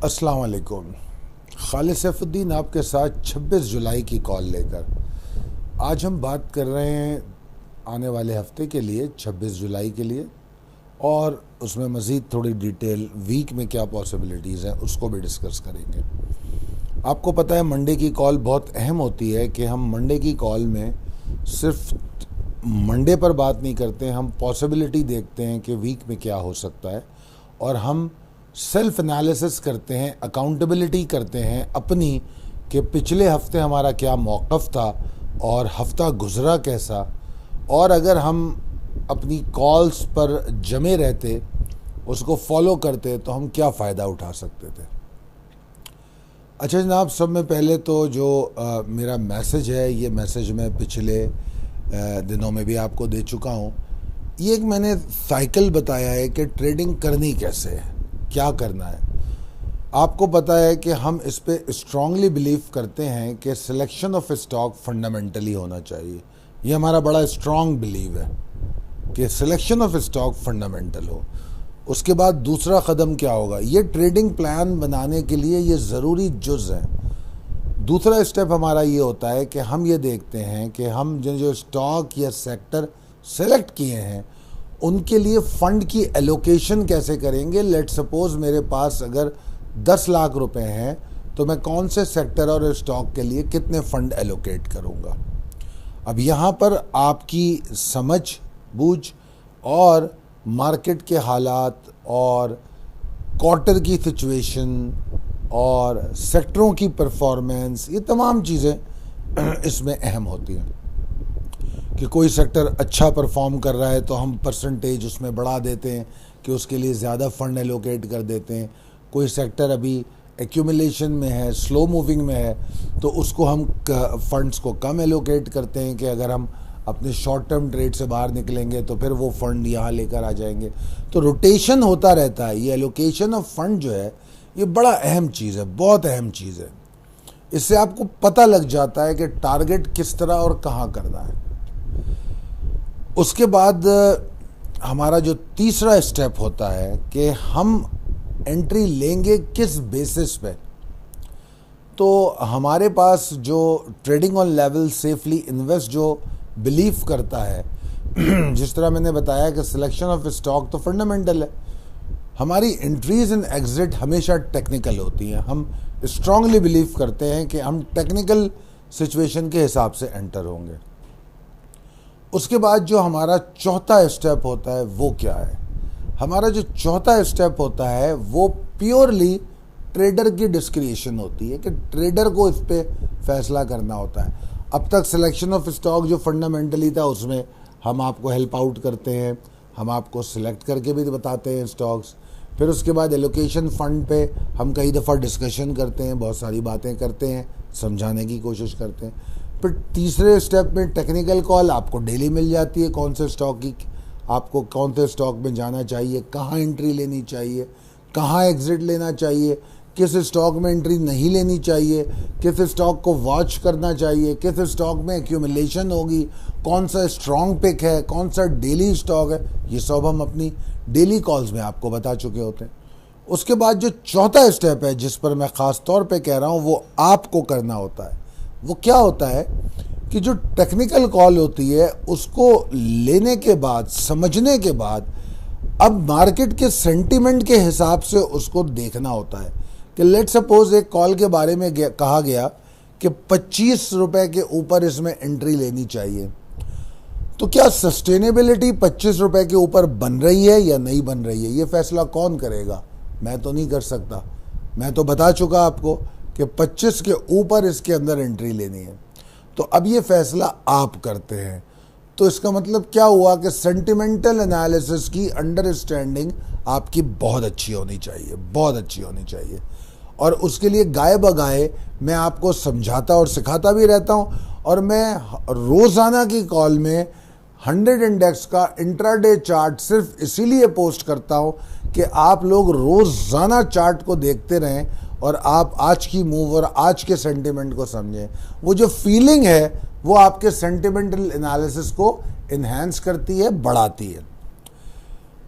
अस्सलाम वालेकुम। खालिद सैफुद्दीन आपके साथ 26 जुलाई की कॉल लेकर। आज हम बात कर रहे हैं आने वाले हफ्ते के लिए, 26 जुलाई के लिए, और उसमें मज़ीद थोड़ी डिटेल वीक में क्या पॉसिबिलिटीज़ हैं उसको भी डिस्कस करेंगे। आपको पता है मंडे की कॉल बहुत अहम होती है कि हम मंडे की कॉल में सिर्फ मंडे पर बात नहीं करते, हम पॉसिबिलिटी देखते हैं कि वीक में क्या हो सकता है, और हम सेल्फ एनालिसिस करते हैं, अकाउंटेबिलिटी करते हैं अपनी कि पिछले हफ्ते हमारा क्या मौक़िफ़ था और हफ्ता गुज़रा कैसा, और अगर हम अपनी कॉल्स पर जमे रहते, उसको फॉलो करते, तो हम क्या फ़ायदा उठा सकते थे। अच्छा जनाब, सब में पहले तो जो मेरा मैसेज है, ये मैसेज मैं पिछले दिनों में भी आपको दे चुका हूँ। ये एक मैंने साइकिल बताया है कि ट्रेडिंग करनी कैसे है, क्या करना है। आपको पता है कि हम इस पे स्ट्रांगली बिलीव करते हैं कि सिलेक्शन ऑफ स्टॉक फंडामेंटली होना चाहिए। ये हमारा बड़ा स्ट्रांग बिलीव है कि सिलेक्शन ऑफ स्टॉक फंडामेंटल हो। उसके बाद दूसरा कदम क्या होगा, ये ट्रेडिंग प्लान बनाने के लिए ये ज़रूरी जुज़ है। दूसरा स्टेप हमारा ये होता है कि हम ये देखते हैं कि हम जो स्टॉक या सेक्टर सेलेक्ट किए हैं उनके लिए फ़ंड की एलोकेशन कैसे करेंगे। लेट सपोज़ मेरे पास अगर 10 लाख रुपए हैं तो मैं कौन से सेक्टर और स्टॉक के लिए कितने फ़ंड एलोकेट करूँगा। अब यहाँ पर आपकी समझ बूझ और मार्केट के हालात और क्वार्टर की सिचुएशन और सेक्टरों की परफॉर्मेंस, ये तमाम चीज़ें इसमें अहम होती हैं। कि कोई सेक्टर अच्छा परफॉर्म कर रहा है तो हम परसेंटेज उसमें बढ़ा देते हैं कि उसके लिए ज़्यादा फ़ंड एलोकेट कर देते हैं। कोई सेक्टर अभी एक्यूमुलेशन में है, स्लो मूविंग में है, तो उसको हम फंड्स को कम एलोकेट करते हैं कि अगर हम अपने शॉर्ट टर्म ट्रेड से बाहर निकलेंगे तो फिर वो फ़ंड यहाँ लेकर आ जाएंगे। तो रोटेशन होता रहता है। ये एलोकेशन ऑफ फंड जो है ये बड़ा अहम चीज़ है, बहुत अहम चीज़ है। इससे आपको पता लग जाता है कि टारगेट किस तरह और कहाँ करना है। उसके बाद हमारा जो तीसरा स्टेप होता है कि हम एंट्री लेंगे किस बेसिस पे। तो हमारे पास जो trading on level safely invest जो बिलीव करता है जिस तरह मैंने बताया कि सिलेक्शन ऑफ स्टॉक तो फंडामेंटल है, हमारी एंट्रीज एंड एग्जिट हमेशा टेक्निकल होती हैं। हम स्ट्रांगली बिलीव करते हैं कि हम टेक्निकल सिचुएशन के हिसाब से एंटर होंगे। उसके बाद जो हमारा चौथा स्टेप होता है वो क्या है। हमारा जो चौथा स्टेप होता है वो प्योरली ट्रेडर की डिस्क्रिएशन होती है कि ट्रेडर को इस पे फैसला करना होता है। अब तक सिलेक्शन ऑफ स्टॉक जो फंडामेंटली था उसमें हम आपको हेल्प आउट करते हैं, हम आपको सिलेक्ट करके भी बताते हैं स्टॉक्स। फिर उसके बाद एलोकेशन फ़ंड पे हम कई दफ़ा डिस्कशन करते हैं, बहुत सारी बातें करते हैं, समझाने की कोशिश करते हैं। फिर तीसरे स्टेप में टेक्निकल कॉल आपको डेली मिल जाती है, कौन से स्टॉक की आपको कौन से स्टॉक में जाना चाहिए, कहाँ एंट्री लेनी चाहिए, कहाँ एग्जिट लेना चाहिए, किस स्टॉक में एंट्री नहीं लेनी चाहिए, किस स्टॉक को वॉच करना चाहिए, किस स्टॉक में एक्यूमुलेशन होगी, कौन सा स्ट्रॉन्ग पिक है, कौन सा डेली स्टॉक है। ये सब हम अपनी डेली कॉल्स में आपको बता चुके होते हैं। उसके बाद जो चौथा स्टेप है जिस पर मैं ख़ास तौर पे कह रहा हूँ वो आपको करना होता है। वो क्या होता है कि जो टेक्निकल कॉल होती है उसको लेने के बाद, समझने के बाद, अब मार्केट के सेंटीमेंट के हिसाब से उसको देखना होता है कि लेट सपोज एक कॉल के बारे में कहा गया कि 25 रुपए के ऊपर इसमें एंट्री लेनी चाहिए। तो क्या सस्टेनेबिलिटी 25 रुपए के ऊपर बन रही है या नहीं बन रही है, ये फैसला कौन करेगा? मैं तो नहीं कर सकता। मैं तो बता चुका आपको कि 25 के ऊपर इसके अंदर एंट्री लेनी है। तो अब ये फैसला आप करते हैं। तो इसका मतलब क्या हुआ कि सेंटिमेंटल एनालिसिस की अंडरस्टैंडिंग आपकी बहुत अच्छी होनी चाहिए, बहुत अच्छी होनी चाहिए। और उसके लिए गाए बगाए मैं आपको समझाता और सिखाता भी रहता हूँ। और मैं रोज़ाना की कॉल में 100 इंडेक्स का इंट्राडे चार्ट सिर्फ इसीलिए पोस्ट करता हूँ कि आप लोग रोज़ाना चार्ट को देखते रहें और आप आज की मूव और आज के सेंटिमेंट को समझें। वो जो फीलिंग है वो आपके सेंटिमेंटल एनालिसिस को इन्हेंस करती है, बढ़ाती है।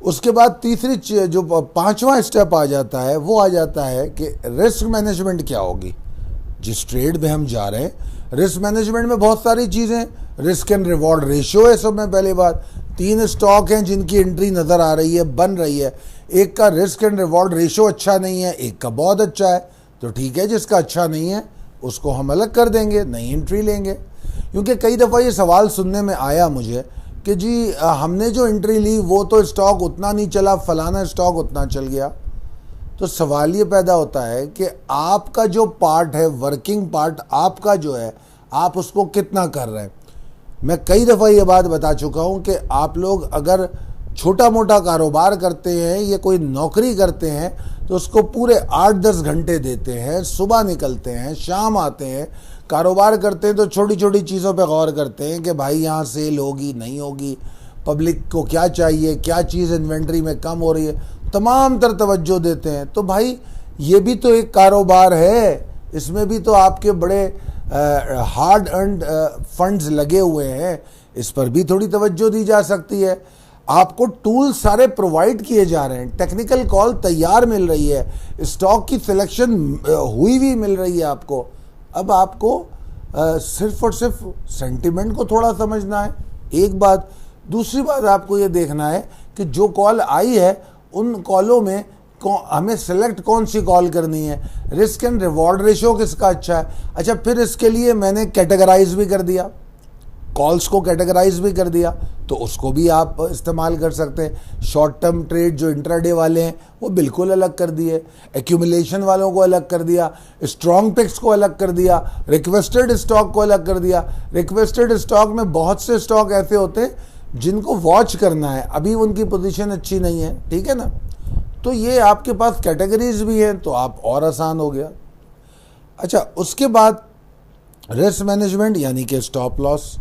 उसके बाद तीसरी जो पांचवा स्टेप आ जाता है वो आ जाता है कि रिस्क मैनेजमेंट क्या होगी। जिस ट्रेड में हम जा रहे हैं, रिस्क मैनेजमेंट में बहुत सारी चीज़ें, रिस्क एंड रिवॉर्ड रेशियो है सब में पहली बात। 3 स्टॉक हैं जिनकी एंट्री नज़र आ रही है, बन रही है। एक का रिस्क एंड रिवॉर्ड रेशियो अच्छा नहीं है, एक का बहुत अच्छा है, तो ठीक है, जिसका अच्छा नहीं है उसको हम अलग कर देंगे, नई एंट्री लेंगे। क्योंकि कई दफ़ा ये सवाल सुनने में आया मुझे कि जी हमने जो एंट्री ली वो तो स्टॉक उतना नहीं चला, फलाना स्टॉक उतना चल गया। तो सवाल ये पैदा होता है कि आपका जो पार्ट है, वर्किंग पार्ट आपका जो है, आप उसको कितना कर रहे हैं। मैं कई दफ़ा ये बात बता चुका हूँ कि आप लोग अगर छोटा मोटा कारोबार करते हैं या कोई नौकरी करते हैं तो उसको पूरे 8-10 घंटे देते हैं, सुबह निकलते हैं, शाम आते हैं। कारोबार करते हैं तो छोटी छोटी चीज़ों पे गौर करते हैं कि भाई यहाँ सेल होगी नहीं होगी, पब्लिक को क्या चाहिए, क्या चीज़ इन्वेंट्री में कम हो रही है, तमाम तर तवज्जो देते हैं। तो भाई ये भी तो एक कारोबार है, इसमें भी तो आपके बड़े हार्ड अर्न्ड फंड्स लगे हुए हैं, इस पर भी थोड़ी तवज्जो दी जा सकती है। आपको टूल सारे प्रोवाइड किए जा रहे हैं, टेक्निकल कॉल तैयार मिल रही है, स्टॉक की सिलेक्शन हुई भी मिल रही है आपको। अब आपको सिर्फ और सिर्फ सेंटिमेंट को थोड़ा समझना है, एक बात। दूसरी बात आपको ये देखना है कि जो कॉल आई है उन कॉलों में हमें सेलेक्ट कौन सी कॉल करनी है, रिस्क एंड रिवॉर्ड रेशियो किसका अच्छा है। अच्छा, फिर इसके लिए मैंने कैटेगराइज भी कर दिया, कॉल्स को कैटेगराइज भी कर दिया, तो उसको भी आप इस्तेमाल कर सकते हैं। शॉर्ट टर्म ट्रेड जो इंट्राडे वाले हैं वो बिल्कुल अलग कर दिए, एक्यूमुलेशन वालों को अलग कर दिया, स्ट्रॉन्ग पिक्स को अलग कर दिया, रिक्वेस्टेड स्टॉक को अलग कर दिया। रिक्वेस्टेड स्टॉक में बहुत से स्टॉक ऐसे होते हैं जिनको वॉच करना है, अभी उनकी पोजीशन अच्छी नहीं है, ठीक है ना। तो ये आपके पास कैटेगरीज भी हैं तो आप और आसान हो गया। अच्छा, उसके बाद रिस्क मैनेजमेंट यानी कि stop loss.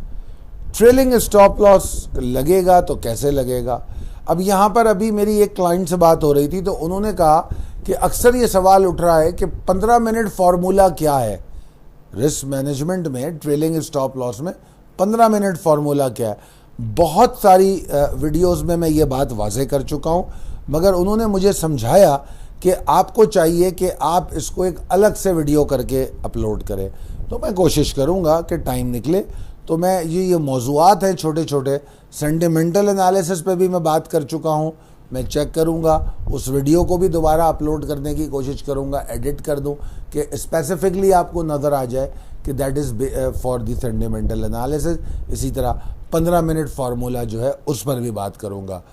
Trailing stop loss लगेगा तो कैसे लगेगा। अब यहाँ पर अभी मेरी एक क्लाइंट से बात हो रही थी तो उन्होंने कहा कि अक्सर ये सवाल उठ रहा है कि 15 मिनट फार्मूला क्या है। रिस्क मैनेजमेंट में, ट्रेलिंग स्टॉप लॉस में 15 मिनट फार्मूला क्या है। बहुत सारी वीडियोस में मैं ये बात वाज़ेह कर चुका हूँ, मगर उन्होंने मुझे समझाया कि आपको चाहिए कि आप इसको एक अलग से वीडियो करके अपलोड करें। तो मैं कोशिश करूँगा कि टाइम निकले तो मैं ये मौज़ूआत हैं छोटे छोटे। सेंटिमेंटल एनालिसिस पे भी मैं बात कर चुका हूँ, मैं चेक करूँगा, उस वीडियो को भी दोबारा अपलोड करने की कोशिश करूँगा, एडिट कर दूँ कि स्पेसिफिकली आपको नज़र आ जाए कि that is for the sentimental analysis. इसी तरह 15 मिनट फार्मूला जो है उस पर भी बात करूँगा।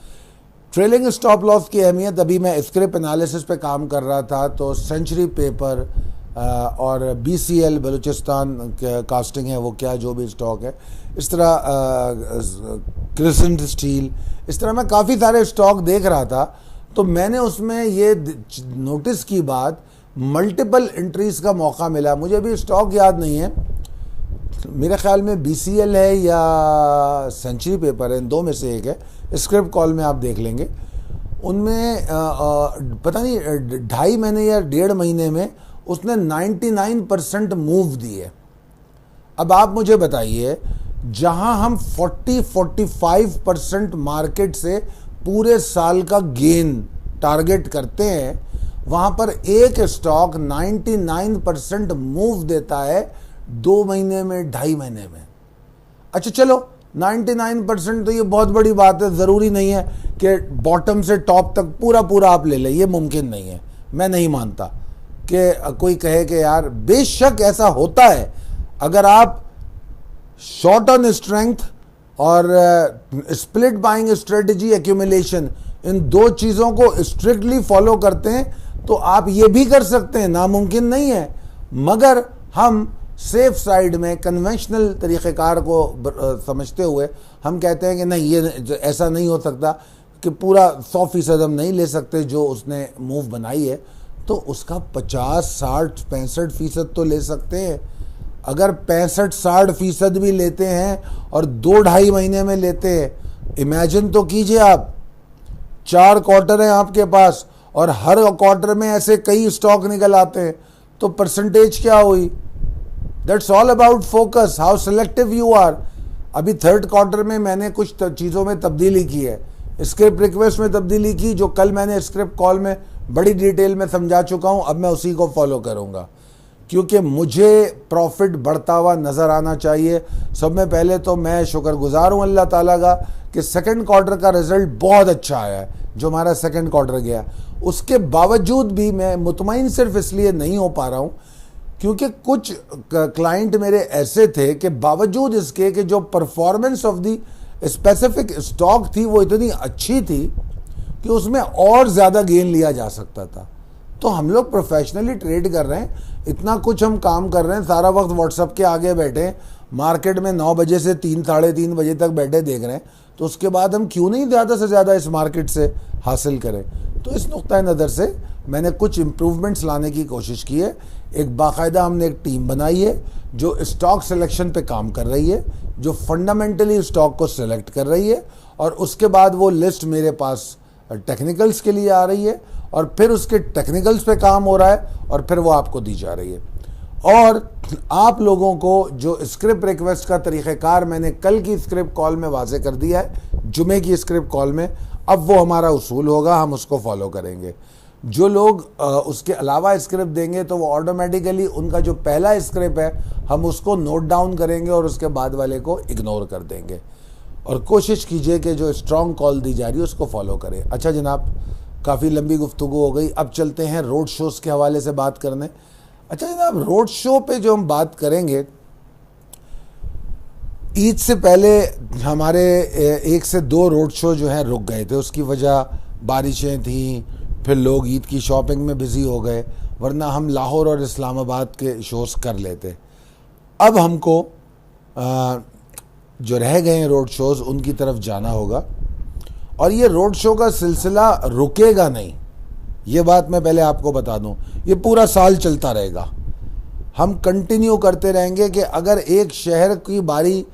ट्रेलिंग स्टॉप लॉस की अहमियत, अभी मैं स्क्रिप्ट एनालिसिस पे काम कर रहा था तो सेंचुरी पेपर और BCL बलूचिस्तान कास्टिंग है वो क्या, जो भी स्टॉक है, इस तरह क्रिसेंट स्टील, इस तरह मैं काफ़ी सारे स्टॉक देख रहा था। तो मैंने उसमें ये नोटिस की बात, मल्टीपल एंट्रीज का मौका मिला। मुझे अभी स्टॉक याद नहीं है, मेरे ख्याल में BCL है या सेंचुरी पेपर है, इन दो में से एक है। स्क्रिप्ट कॉल में आप देख लेंगे, उनमें पता नहीं 2.5 महीने या 1.5 महीने में उसने 99% मूव दिए। अब आप मुझे बताइए, जहां हम 40-45% मार्केट से पूरे साल का गेन टारगेट करते हैं, वहां पर एक स्टॉक 99% मूव देता है 2 महीने में, 2.5 महीने में। अच्छा चलो, 99% तो ये बहुत बड़ी बात है, ज़रूरी नहीं है कि बॉटम से टॉप तक पूरा आप ले लें, ये मुमकिन नहीं है। मैं नहीं मानता कि कोई कहे कि यार, बेशक ऐसा होता है। अगर आप शॉर्ट ऑन स्ट्रेंथ और स्प्लिट बाइंग स्ट्रेटजी, एक्यूमुलेशन, इन दो चीज़ों को स्ट्रिक्टली फॉलो करते हैं तो आप ये भी कर सकते हैं, नामुमकिन नहीं है। मगर हम सेफ साइड में कन्वेंशनल तरीक़ेकार को समझते हुए हम कहते हैं कि नहीं, ये ऐसा नहीं हो सकता कि पूरा 100% हम नहीं ले सकते जो उसने मूव बनाई है, तो उसका 50, 60, 65% तो ले सकते हैं। अगर 65-60% भी लेते हैं और 2-2.5 महीने में लेते हैं, इमेजिन तो कीजिए आप, 4 क्वार्टर हैं आपके पास और हर क्वार्टर में ऐसे कई स्टॉक निकल आते हैं, तो परसेंटेज क्या हुई? That's all about focus, how selective you are. अभी 3rd क्वार्टर में मैंने कुछ चीज़ों में तब्दीली की है, स्क्रिप्ट रिक्वेस्ट में तब्दीली की, जो कल मैंने स्क्रिप्ट कॉल में बड़ी डिटेल में समझा चुका हूं। अब मैं उसी को फॉलो करूंगा क्योंकि मुझे प्रॉफिट बढ़ता हुआ नज़र आना चाहिए। सब में पहले तो मैं शुक्रगुजार हूं अल्लाह ताला का कि 2nd क्वार्टर का रिजल्ट बहुत अच्छा आया है, जो हमारा 2nd क्वार्टर गया। उसके बावजूद भी मैं मुतमईन सिर्फ इसलिए नहीं हो पा रहा हूं क्योंकि कुछ क्लाइंट मेरे ऐसे थे कि बावजूद इसके कि जो performance of the specific stock थी वो इतनी अच्छी थी कि उसमें और ज़्यादा गेन लिया जा सकता था। तो हम लोग प्रोफेशनली ट्रेड कर रहे हैं, इतना कुछ हम काम कर रहे हैं, सारा वक्त व्हाट्सएप के आगे बैठे हैं, मार्केट में 9 बजे से 3, साढ़े 3 बजे तक बैठे देख रहे हैं, तो उसके बाद हम क्यों नहीं ज़्यादा से ज़्यादा इस मार्केट से हासिल करें। तो इस नुक्ता नज़र से मैंने कुछ इम्प्रूवमेंट्स लाने की कोशिश की है। एक बाकायदा हमने एक टीम बनाई है जो स्टॉक सिलेक्शन पे काम कर रही है, जो फंडामेंटली स्टॉक को सिलेक्ट कर रही है, और उसके बाद वो लिस्ट मेरे पास टेक्निकल्स के लिए आ रही है, और फिर उसके टेक्निकल्स पे काम हो रहा है, और फिर वो आपको दी जा रही है। और आप लोगों को जो स्क्रिप्ट रिक्वेस्ट का तरीक़ेकार मैंने कल की स्क्रिप्ट कॉल में वाज़े कर दिया है, जुमे की स्क्रिप्ट कॉल में, अब वो हमारा उसूल होगा, हम उसको फॉलो करेंगे। जो लोग उसके अलावा स्क्रिप्ट देंगे तो वो ऑटोमेटिकली उनका जो पहला स्क्रिप्ट है हम उसको नोट डाउन करेंगे और उसके बाद वाले को इग्नोर कर देंगे। और कोशिश कीजिए कि जो स्ट्रॉन्ग कॉल दी जा रही है उसको फॉलो करें। अच्छा जनाब, काफ़ी लंबी गुफ्तगू हो गई, अब चलते हैं रोड शोज़ के हवाले से बात करने। अच्छा जनाब, रोड शो पे जो हम बात करेंगे, ईद से पहले हमारे 1 से 2 रोड शो जो हैं रुक गए थे। उसकी वजह बारिशें थी, फिर लोग ईद की शॉपिंग में बिज़ी हो गए, वरना हम लाहौर और इस्लामाबाद के शोज़ कर लेते। अब हमको जो रह गए हैं रोड शोज़ उनकी तरफ जाना होगा, और ये रोड शो का सिलसिला रुकेगा नहीं, ये बात मैं पहले आपको बता दूं। ये पूरा साल चलता रहेगा, हम कंटिन्यू करते रहेंगे कि अगर एक शहर की बारी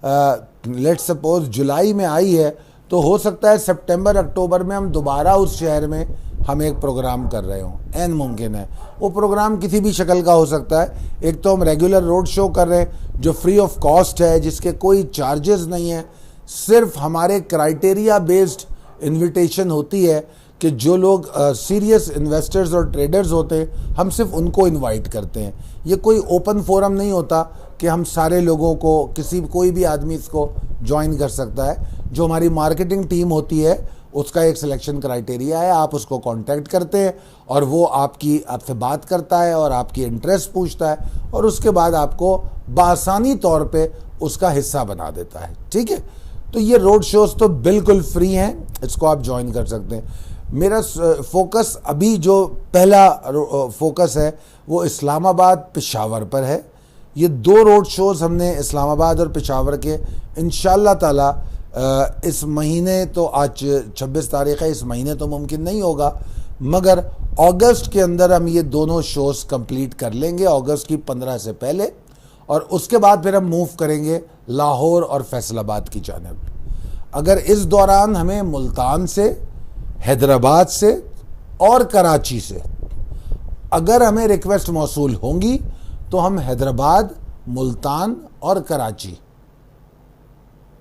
लेट्स सपोज जुलाई में आई है तो हो सकता है सितंबर अक्टूबर में हम दोबारा उस शहर में हम एक प्रोग्राम कर रहे हों, ऐन मुमकिन है। वो प्रोग्राम किसी भी शक्ल का हो सकता है। एक तो हम रेगुलर रोड शो कर रहे हैं जो फ्री ऑफ कॉस्ट है, जिसके कोई चार्जेस नहीं है, सिर्फ हमारे क्राइटेरिया बेस्ड इनविटेशन होती है कि जो लोग सीरियस इन्वेस्टर्स और ट्रेडर्स होते हैं हम सिर्फ उनको इनवाइट करते हैं। ये कोई ओपन फोरम नहीं होता कि हम सारे लोगों को, कोई भी आदमी इसको ज्वाइन कर सकता है। जो हमारी मार्केटिंग टीम होती है उसका एक सिलेक्शन क्राइटेरिया है, आप उसको कांटेक्ट करते हैं और वो आपसे बात करता है और आपकी इंटरेस्ट पूछता है और उसके बाद आपको बासानी तौर पे उसका हिस्सा बना देता है। ठीक है, तो ये रोड शोज़ तो बिल्कुल फ्री हैं, इसको आप ज्वाइन कर सकते हैं। मेरा फोकस अभी जो पहला फोकस है वो इस्लामाबाद पेशावर पर है। ये 2 रोड शोज़ हमने इस्लामाबाद और पेशावर के इंशाअल्लाह ताला इस महीने, तो आज 26 तारीख़ है, इस महीने तो मुमकिन नहीं होगा, मगर अगस्त के अंदर हम ये दोनों शोज़ कंप्लीट कर लेंगे, अगस्त की 15 से पहले, और उसके बाद फिर हम मूव करेंगे लाहौर और फैसलाबाद की जानिब। अगर इस दौरान हमें मुल्तान से, हैदराबाद से और कराची से अगर हमें रिक्वेस्ट मौसूल होंगी तो हम हैदराबाद, मुल्तान और कराची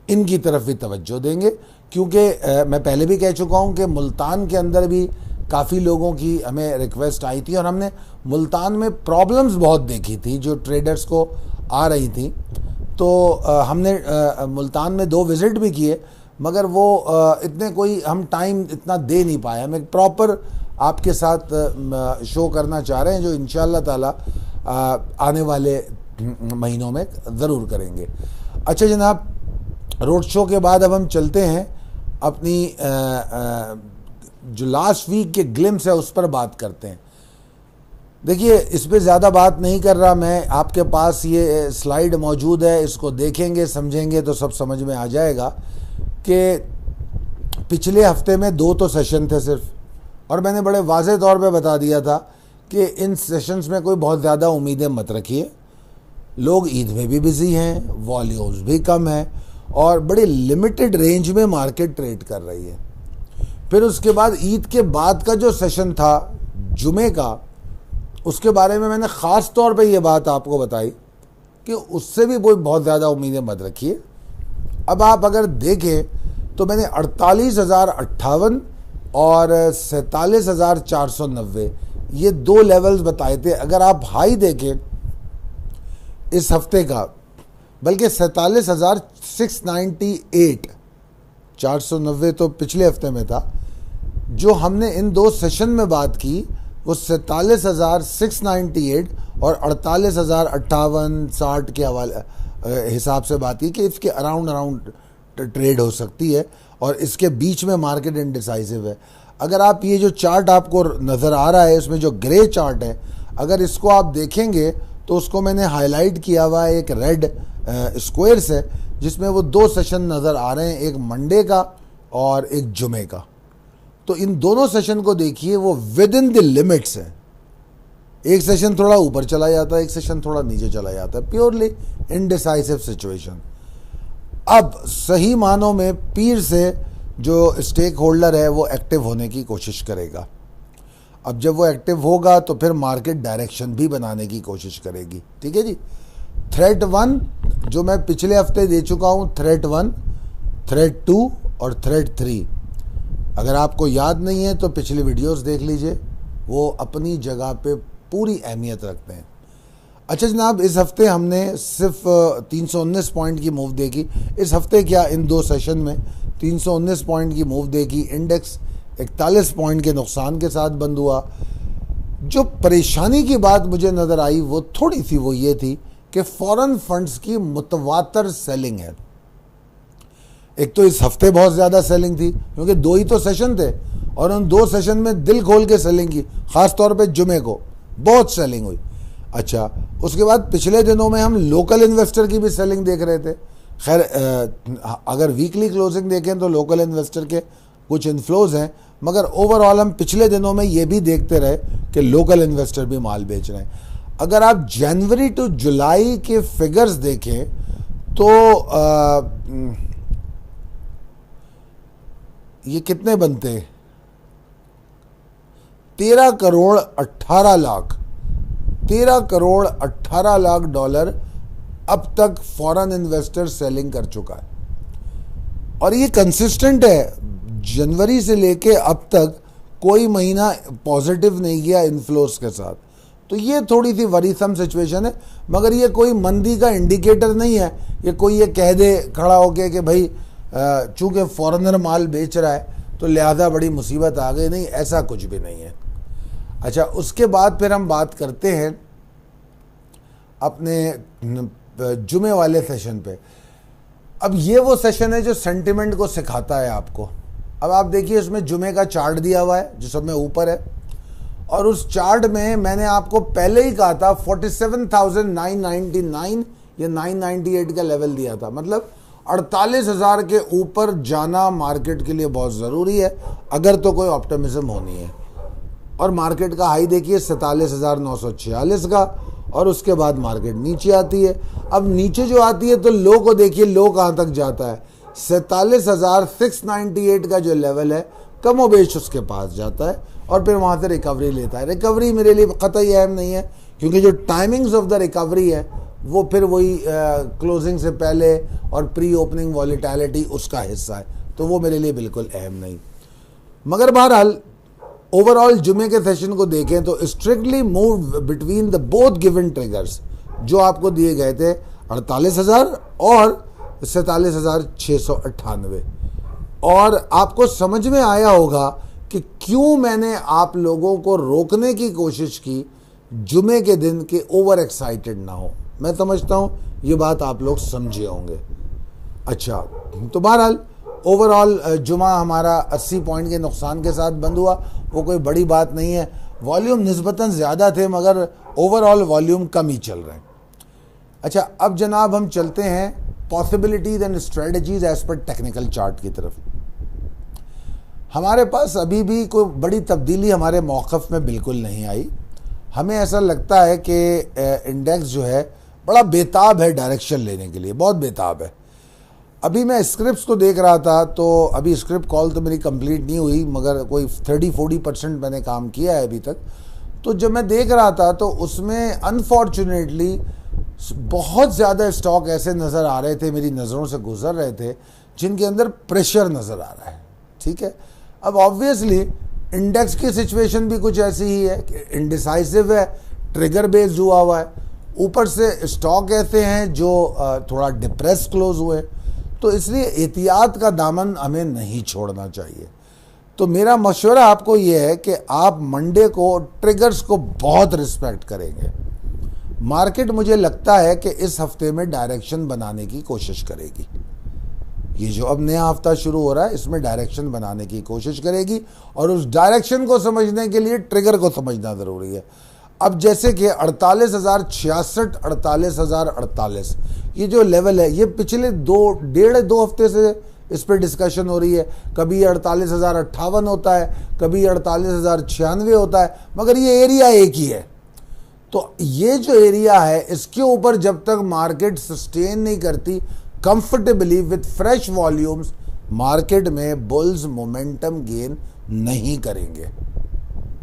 इनकी तरफ भी तवज्जो देंगे, क्योंकि मैं पहले भी कह चुका हूं कि मुल्तान के अंदर भी काफ़ी लोगों की हमें रिक्वेस्ट आई थी और हमने मुल्तान में प्रॉब्लम्स बहुत देखी थी जो ट्रेडर्स को आ रही थी। तो हमने मुल्तान में 2 विज़िट भी किए, मगर वो इतने कोई हम टाइम इतना दे नहीं पाए। हम एक प्रॉपर आपके साथ शो करना चाह रहे हैं जो इंशाअल्लाह ताला आने वाले महीनों में ज़रूर करेंगे। अच्छा जनाब, रोड शो के बाद अब हम चलते हैं अपनी जो लास्ट वीक के ग्लिम्स है उस पर बात करते हैं। देखिए, इस पे ज़्यादा बात नहीं कर रहा मैं, आपके पास ये स्लाइड मौजूद है, इसको देखेंगे समझेंगे तो सब समझ में आ जाएगा कि पिछले हफ्ते में 2 तो सेशन थे सिर्फ, और मैंने बड़े वाज़ेह तौर पे बता दिया था कि इन सेशंस में कोई बहुत ज़्यादा उम्मीदें मत रखिए। लोग ईद में भी बिज़ी हैं, वॉल्यूम्स भी कम हैं और बड़ी लिमिटेड रेंज में मार्केट ट्रेड कर रही है। फिर उसके बाद ईद के बाद का जो सेशन था जुमे का, उसके बारे में मैंने ख़ास तौर पे ये बात आपको बताई कि उससे भी कोई बहुत ज़्यादा उम्मीदें मत रखिए। अब आप अगर देखें तो मैंने 48,058 और 47,490 ये 2 लेवल्स बताए थे। अगर आप हाई देखें इस हफ्ते का, बल्कि 47,698, 490 तो पिछले हफ्ते में था, जो हमने इन 2 सेशन में बात की वो 47,698 और 48,058 60 के हवाले हिसाब से बात की कि इसके अराउंड ट्रेड हो सकती है और इसके बीच में मार्केट इनडिसाइसिव है। अगर आप ये जो चार्ट आपको नज़र आ रहा है, इसमें जो ग्रे चार्ट है, अगर इसको आप देखेंगे तो उसको मैंने हाईलाइट किया हुआ है एक रेड स्क्वायर से, जिसमें वो 2 सेशन नज़र आ रहे हैं, एक मंडे का और एक जुमे का। तो इन दोनों सेशन को देखिए, वो विद इन द लिमिट्स है। एक सेशन थोड़ा ऊपर चला जाता है, एक सेशन थोड़ा नीचे चला जाता है, प्योरली इनडिसाइसिव सिचुएशन। अब सही मानों में पीर से जो स्टेक होल्डर है वो एक्टिव होने की कोशिश करेगा। अब जब वो एक्टिव होगा तो फिर मार्केट डायरेक्शन भी बनाने की कोशिश करेगी। ठीक है जी। थ्रेट 1 जो मैं पिछले हफ्ते दे चुका हूं, थ्रेट 1, थ्रेट 2 और थ्रेट 3, अगर आपको याद नहीं है तो पिछली वीडियोस देख लीजिए, वो अपनी जगह पे पूरी अहमियत रखते हैं। अच्छा जनाब, इस हफ्ते हमने सिर्फ 319 पॉइंट की मूव देखी। इस हफ्ते क्या, इन 2 सेशन में 319 पॉइंट की मूव देखी। इंडेक्स 41 पॉइंट के नुकसान के साथ बंद हुआ। जो परेशानी की बात मुझे नज़र आई वो थोड़ी सी वो ये थी कि फॉरेन फंड्स की मुतवातर सेलिंग है। एक तो इस हफ्ते बहुत ज़्यादा सेलिंग थी क्योंकि 2 ही तो सेशन थे और उन 2 सेशन में दिल खोल के सेलिंग की, ख़ास तौर पे जुमे को बहुत सेलिंग हुई। अच्छा, उसके बाद पिछले दिनों में हम लोकल इन्वेस्टर की भी सेलिंग देख रहे थे। खैर अगर वीकली क्लोजिंग देखें तो लोकल इन्वेस्टर के कुछ इन्फ्लोज हैं, मगर ओवरऑल हम पिछले दिनों में ये भी देखते रहे कि लोकल इन्वेस्टर भी माल बेच रहे हैं। अगर आप जनवरी टू जुलाई के फिगर्स देखें तो ये कितने बनते, 13 करोड़ 18 लाख, 13 करोड़ 18 लाख डॉलर अब तक फॉरेन इन्वेस्टर सेलिंग कर चुका है और ये कंसिस्टेंट है। जनवरी से लेके अब तक कोई महीना पॉजिटिव नहीं गया इन्फ्लोस के साथ। तो ये थोड़ी सी वरीसम सिचुएशन है, मगर ये कोई मंदी का इंडिकेटर नहीं है। ये कोई ये कह दे खड़ा होके कि भाई चूंकि फॉरेनर माल बेच रहा है तो लिहाजा बड़ी मुसीबत आ गई, नहीं, ऐसा कुछ भी नहीं है। अच्छा, उसके बाद फिर हम बात करते हैं अपने जुमे वाले सेशन पे। अब ये वो सेशन है जो सेंटिमेंट को सिखाता है आपको। अब आप देखिए, उसमें जुमे का चार्ट दिया हुआ है जो सब में ऊपर है, और उस चार्ट में मैंने आपको पहले ही कहा था 47,999 या 998 का लेवल दिया था। मतलब 48,000 के ऊपर जाना मार्केट के लिए बहुत ज़रूरी है अगर तो कोई ऑप्टिमिज्म होनी है। और मार्केट का हाई देखिए 47,946 का, और उसके बाद मार्केट नीचे आती है। अब नीचे जो आती है तो लो को देखिए, लो कहाँ तक जाता है, 47,698 का जो लेवल है कमोबेश उसके पास जाता है और फिर वहाँ से रिकवरी लेता है। रिकवरी मेरे लिए कतई अहम नहीं है क्योंकि जो टाइमिंग्स ऑफ द रिकवरी है वो फिर वही क्लोजिंग से पहले और प्री ओपनिंग वॉलेटिलिटी उसका हिस्सा है, तो वो मेरे लिए बिल्कुल अहम नहीं। मगर बहरहाल ओवरऑल जुमे के सेशन को देखें तो strictly move between the both given triggers जो आपको दिए गए थे, 48,000 और 47,698। और आपको समझ में आया होगा कि क्यों मैंने आप लोगों को रोकने की कोशिश की जुमे के दिन के ओवर एक्साइटेड ना हो। मैं समझता हूं ये बात आप लोग समझे होंगे। अच्छा, तो बहरहाल ओवरऑल जुमा हमारा 80 पॉइंट के नुकसान के साथ बंद हुआ, वो कोई बड़ी बात नहीं है। वॉल्यूम निस्बतन ज़्यादा थे मगर ओवरऑल वॉल्यूम कम ही चल रहे हैं। अच्छा, अब जनाब हम चलते हैं possibilities and strategies as per technical chart की तरफ। हमारे पास अभी भी कोई बड़ी तब्दीली हमारे मौक़िफ़ में बिल्कुल नहीं आई। हमें ऐसा लगता है कि इंडेक्स जो है बड़ा बेताब है डायरेक्शन लेने के लिए, बहुत बेताब है। अभी मैं स्क्रिप्ट्स को देख रहा था तो अभी स्क्रिप्ट कॉल तो मेरी कंप्लीट नहीं हुई मगर कोई 30-40% मैंने काम किया है अभी तक। तो जब मैं देख रहा था तो उसमें अनफॉर्चुनेटली बहुत ज़्यादा स्टॉक ऐसे नज़र आ रहे थे, मेरी नज़रों से गुजर रहे थे, जिनके अंदर प्रेशर नज़र आ रहा है। ठीक है, अब ऑब्वियसली इंडेक्स की सिचुएशन भी कुछ ऐसी ही है कि इनडिसाइसिव है, ट्रिगर बेस्ड हुआ है, ऊपर से स्टॉक ऐसे हैं जो थोड़ा डिप्रेस क्लोज हुए, तो इसलिए एहतियात का दामन हमें नहीं छोड़ना चाहिए। तो मेरा मशवरा आपको ये है कि आप मंडे को ट्रिगर्स को बहुत रिस्पेक्ट करेंगे। मार्केट मुझे लगता है कि इस हफ्ते में डायरेक्शन बनाने की कोशिश करेगी। ये जो अब नया हफ्ता शुरू हो रहा है इसमें डायरेक्शन बनाने की कोशिश करेगी और उस डायरेक्शन को समझने के लिए ट्रिगर को समझना ज़रूरी है। अब जैसे कि 48,066, 48,048 ये जो लेवल है, ये पिछले डेढ़ दो हफ्ते से इस पर डिस्कशन हो रही है। कभी ये 48,058 होता है, कभी 48,096 होता है, मगर ये एरिया एक ही है। तो ये जो एरिया है इसके ऊपर जब तक मार्केट सस्टेन नहीं करती comfortably with fresh volumes, market में बुल्स मोमेंटम गेन नहीं करेंगे।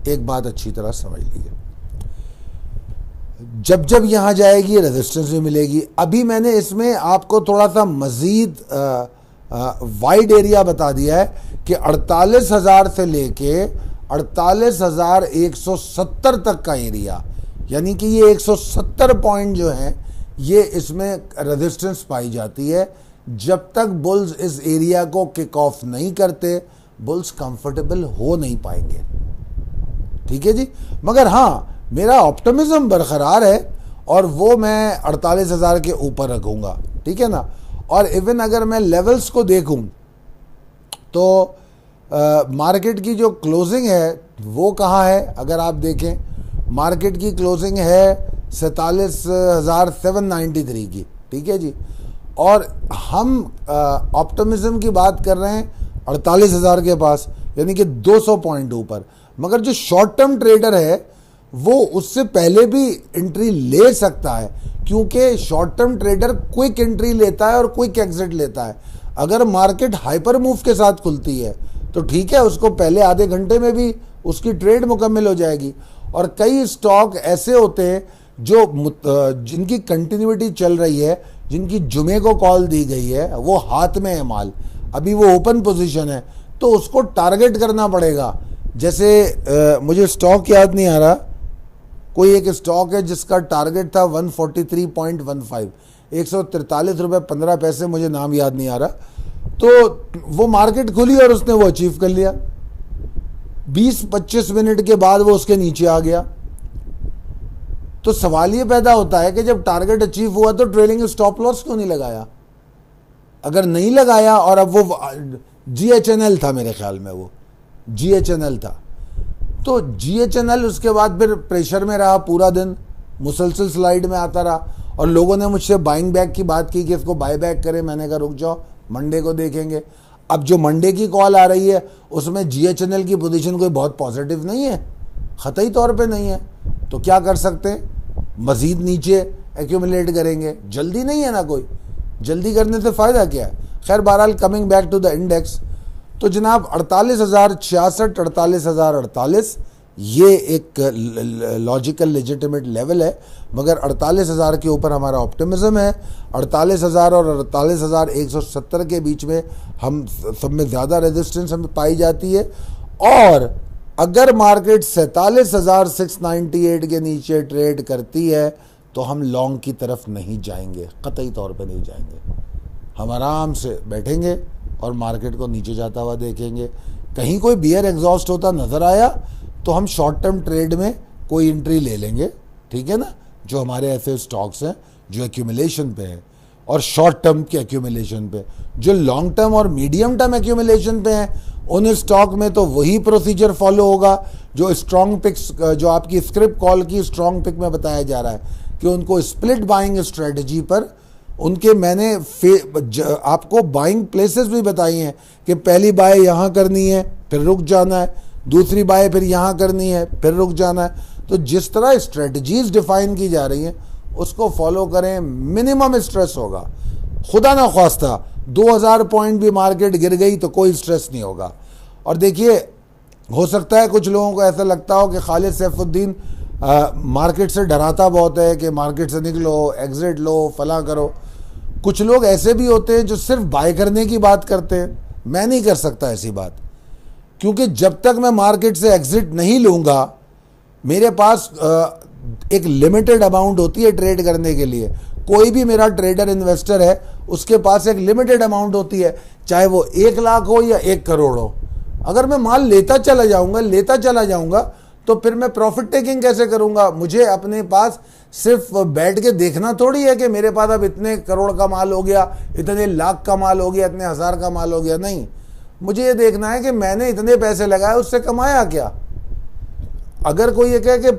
एक बात अच्छी तरह समझ लीजिए, जब जब यहां जाएगी रेजिस्टेंस भी मिलेगी। अभी मैंने इसमें आपको थोड़ा सा मजीद वाइड एरिया बता दिया है कि 48,000 से लेके 48,170 तक का एरिया, यानी कि ये 170 पॉइंट जो हैं ये इसमें रेजिस्टेंस पाई जाती है। जब तक बुल्स इस एरिया को किक ऑफ नहीं करते बुल्स कंफर्टेबल हो नहीं पाएंगे। ठीक है जी, मगर हाँ मेरा ऑप्टिमिज्म बरकरार है और वो मैं 48,000 के ऊपर रखूँगा। ठीक है ना, और इवन अगर मैं लेवल्स को देखूं तो मार्केट की जो क्लोजिंग है वो कहाँ है, अगर आप देखें मार्केट की क्लोजिंग है 47,793 की। ठीक है जी, और हम ऑप्टिमिज्म की बात कर रहे हैं 48,000 के पास, यानी कि 200 पॉइंट ऊपर। मगर जो शॉर्ट टर्म ट्रेडर है वो उससे पहले भी एंट्री ले सकता है, क्योंकि short term trader quick entry लेता है और क्विक एग्जिट लेता है। अगर मार्केट हाइपर मूव के साथ खुलती है तो ठीक है, उसको पहले आधे घंटे में भी उसकी ट्रेड मुकम्मल हो जाएगी। और कई स्टॉक ऐसे होते हैं जो जिनकी कंटिन्यूटी चल रही है, जिनकी जुमे को कॉल दी गई है, वो हाथ में है माल, अभी वो ओपन पोजीशन है, तो उसको टारगेट करना पड़ेगा। जैसे मुझे स्टॉक याद नहीं आ रहा, कोई एक स्टॉक है जिसका टारगेट था 143.15, 143 रुपये 15 पैसे, मुझे नाम याद नहीं आ रहा। तो वो मार्केट खुली और उसने वो अचीव कर लिया। 20-25 मिनट के बाद वो उसके नीचे आ गया। तो सवाल ये पैदा होता है कि जब टारगेट अचीव हुआ तो ट्रेलिंग स्टॉप लॉस क्यों नहीं लगाया? अगर नहीं लगाया, और अब वो GHNL था मेरे ख्याल में, वो GHNL था, तो GHNL उसके बाद फिर प्रेशर में रहा पूरा दिन, मुसलसल स्लाइड में आता रहा और लोगों ने मुझसे बाइंग बैक की बात की कि इसको बाय बैक करें। मैंने कहा रुक जाओ, मंडे को देखेंगे। अब जो मंडे की कॉल आ रही है उसमें GHNL की पोजीशन कोई बहुत पॉजिटिव नहीं है, ख़तई तौर पे नहीं है, तो क्या कर सकते हैं, मज़ीद नीचे एक्यूमुलेट करेंगे। जल्दी नहीं है ना, कोई जल्दी करने से फ़ायदा क्या है। खैर बहरहाल coming back to the index, तो जनाब 48,066, 48,048 ये एक लॉजिकल लेजिटिमेट लेवल है, मगर 48,000 के ऊपर हमारा ऑप्टिमिज्म है। 48,000 और 48,170 के बीच में हम सब में ज़्यादा रेजिस्टेंस हमें पाई जाती है। और अगर मार्केट 47,698 के नीचे ट्रेड करती है तो हम लॉन्ग की तरफ नहीं जाएंगे, कतई तौर पे नहीं जाएंगे। हम आराम से बैठेंगे और मार्केट को नीचे जाता हुआ देखेंगे। कहीं कोई बियर एग्जॉस्ट होता नज़र आया तो हम शॉर्ट टर्म ट्रेड में कोई एंट्री ले लेंगे। ठीक है ना, जो हमारे ऐसे स्टॉक्स हैं जो एक्यूमुलेशन पे हैं और शॉर्ट टर्म के एक्यूमुलेशन पे, जो लॉन्ग टर्म और मीडियम टर्म एक्यूमुलेशन पे हैं उन स्टॉक में तो वही प्रोसीजर फॉलो होगा जो स्ट्रॉन्ग पिक्स, जो आपकी स्क्रिप्ट कॉल की स्ट्रॉन्ग पिक में बताया जा रहा है कि उनको स्प्लिट बाइंग स्ट्रेटजी पर उनके मैंने आपको बाइंग प्लेसेस भी बताई हैं कि पहली बाय यहाँ करनी है फिर रुक जाना है, दूसरी बाय फिर यहाँ करनी है फिर रुक जाना है। तो जिस तरह स्ट्रेटजीज डिफाइन की जा रही हैं उसको फॉलो करें, मिनिमम स्ट्रेस होगा। खुदा ना ख्वास्ता 2000 पॉइंट भी मार्केट गिर गई तो कोई स्ट्रेस नहीं होगा। और देखिए, हो सकता है कुछ लोगों को ऐसा लगता हो कि खालिद सैफुद्दीन मार्केट से डराता बहुत है कि मार्केट से निकलो, एग्जिट लो, फला करो। कुछ लोग ऐसे भी होते हैं जो सिर्फ बाय करने की बात करते हैं। मैं नहीं कर सकता ऐसी बात, क्योंकि जब तक मैं मार्केट से एग्जिट नहीं लूँगा, मेरे पास एक लिमिटेड अमाउंट होती है ट्रेड करने के लिए। कोई भी मेरा ट्रेडर इन्वेस्टर है उसके पास एक लिमिटेड अमाउंट होती है, चाहे वो 1 लाख हो या 1 करोड़ हो। अगर मैं माल लेता चला जाऊंगा तो फिर मैं प्रॉफिट टेकिंग कैसे करूंगा? मुझे अपने पास सिर्फ बैठ के देखना थोड़ी है कि मेरे पास अब इतने करोड़ का माल हो गया, इतने लाख का माल हो गया, इतने हज़ार का माल हो गया। नहीं, मुझे ये देखना है कि मैंने इतने पैसे लगाए, उससे कमाया क्या। अगर कोई ये कहे कि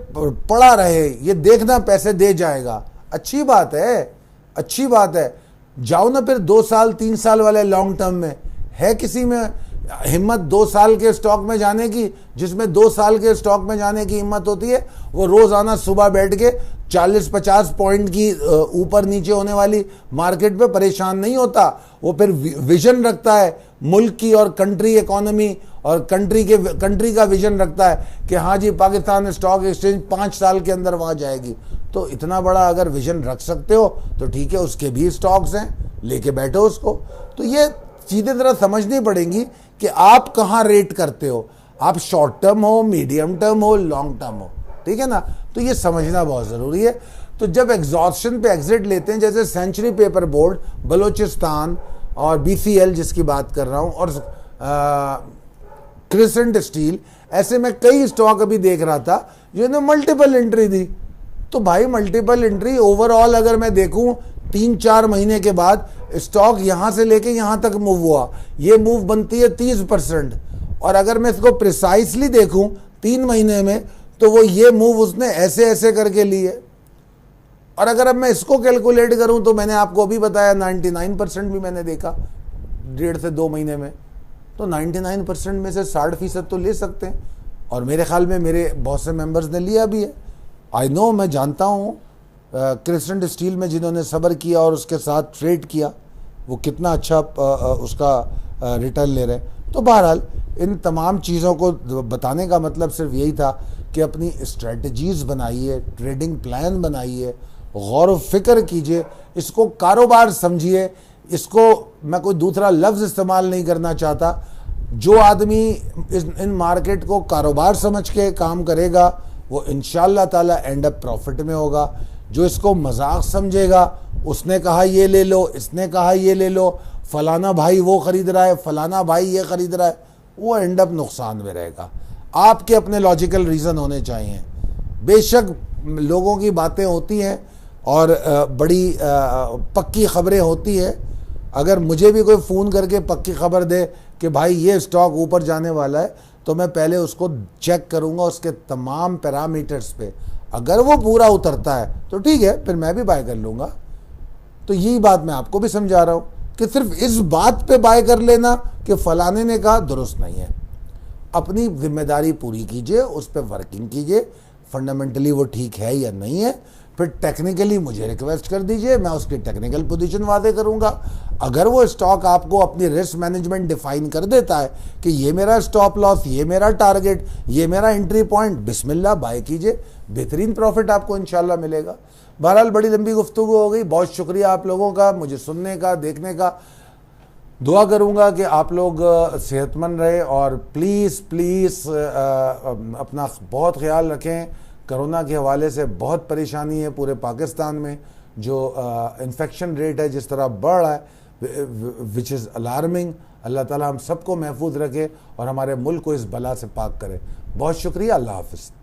पड़ा रहे, ये देखना पैसे दे जाएगा, अच्छी बात है, जाओ ना फिर 2 साल 3 साल वाले लॉन्ग टर्म में। है किसी में हिम्मत 2 साल के स्टॉक में जाने की? जिसमें 2 साल के स्टॉक में जाने की हिम्मत होती है वो रोजाना सुबह बैठ के 40-50 पॉइंट की ऊपर नीचे होने वाली मार्केट पे परेशान नहीं होता। वो फिर विजन रखता है मुल्क की और कंट्री इकोनॉमी और कंट्री का विजन रखता है कि हाँ जी, पाकिस्तान स्टॉक एक्सचेंज 5 साल के अंदर वहां जाएगी। तो इतना बड़ा अगर विजन रख सकते हो तो ठीक है, उसके भी स्टॉक्स हैं, लेके बैठो उसको। तो ये चीजें जरा समझनी पड़ेंगी कि आप कहाँ रेट करते हो, आप शॉर्ट टर्म हो, मीडियम टर्म हो, लॉन्ग टर्म हो, ठीक है ना। तो ये समझना बहुत ज़रूरी है। तो जब एग्जॉस्शन पे एग्जिट लेते हैं, जैसे सेंचुरी पेपर बोर्ड, बलोचिस्तान और BCL जिसकी बात कर रहा हूँ, और क्रिसेंट स्टील, ऐसे में कई स्टॉक अभी देख रहा था जिन्होंने मल्टीपल एंट्री दी। तो भाई मल्टीपल एंट्री ओवरऑल अगर मैं देखूं 3-4 महीने के बाद स्टॉक यहां से लेके यहां तक मूव हुआ, ये मूव बनती है 30%। और अगर मैं इसको प्रिसाइसली देखूं 3 महीने में, तो वो ये मूव उसने ऐसे ऐसे करके ली है। और अगर अब मैं इसको कैलकुलेट करूं तो मैंने आपको अभी बताया 99% भी मैंने देखा 1.5 से 2 महीने में। तो 99% में से 60% तो ले सकते हैं, और मेरे ख्याल में मेरे बहुत से मेंबर्स ने लिया भी है। आई नो, मैं जानता हूँ क्रिसेंट स्टील में जिन्होंने सब्र किया और उसके साथ ट्रेड किया वो कितना अच्छा उसका रिटर्न ले रहे हैं। तो बहरहाल इन तमाम चीज़ों को बताने का मतलब सिर्फ यही था कि अपनी स्ट्रेटजीज़ बनाइए, ट्रेडिंग प्लान बनाइए, गौर व फिक्र कीजिए, इसको कारोबार समझिए। इसको मैं कोई दूसरा लफ्ज़ इस्तेमाल नहीं करना चाहता। जो आदमी इन मार्केट को कारोबार समझ के काम करेगा वो इंशाअल्लाह ताला एंड अप प्रॉफिट में होगा। जो इसको मजाक समझेगा, उसने कहा ये ले लो, इसने कहा ये ले लो, फलाना भाई वो ख़रीद रहा है, फलाना भाई ये ख़रीद रहा है, वो एंड अप नुकसान में रहेगा। आपके अपने लॉजिकल रीज़न होने चाहिए। बेशक लोगों की बातें होती हैं और बड़ी पक्की ख़बरें होती है। अगर मुझे भी कोई फ़ोन करके पक्की खबर दे कि भाई ये स्टॉक ऊपर जाने वाला है, तो मैं पहले उसको चेक करूंगा उसके तमाम पैरामीटर्स पे। अगर वो पूरा उतरता है तो ठीक है, फिर मैं भी बाय कर लूँगा। तो यही बात मैं आपको भी समझा रहा हूँ कि सिर्फ इस बात पे बाय कर लेना कि फलाने ने कहा, दुरुस्त नहीं है। अपनी जिम्मेदारी पूरी कीजिए, उस पर वर्किंग कीजिए, फंडामेंटली वो ठीक है या नहीं है। फिर टेक्निकली मुझे रिक्वेस्ट कर दीजिए, मैं उसकी टेक्निकल पोजीशन वादे करूंगा। अगर वो स्टॉक आपको अपनी रिस्क मैनेजमेंट डिफाइन कर देता है कि ये मेरा स्टॉप लॉस, ये मेरा टारगेट, ये मेरा एंट्री पॉइंट, बिस्मिल्लाह बाय कीजिए, बेहतरीन प्रॉफिट आपको इंशाल्लाह मिलेगा। बहरहाल बड़ी लंबी गुफ्तगू हो गई, बहुत शुक्रिया आप लोगों का मुझे सुनने का, देखने का। दुआ करूंगा कि आप लोग सेहतमंद रहे और प्लीज़ अपना बहुत ख्याल रखें। कोरोना के हवाले से बहुत परेशानी है पूरे पाकिस्तान में। जो इन्फेक्शन रेट है जिस तरह बढ़ रहा है, विच इज़ अलार्मिंग। अल्लाह ताला हम सबको महफूज रखे और हमारे मुल्क को इस बला से पाक करे। बहुत शुक्रिया, अल्लाह हाफ़िज़।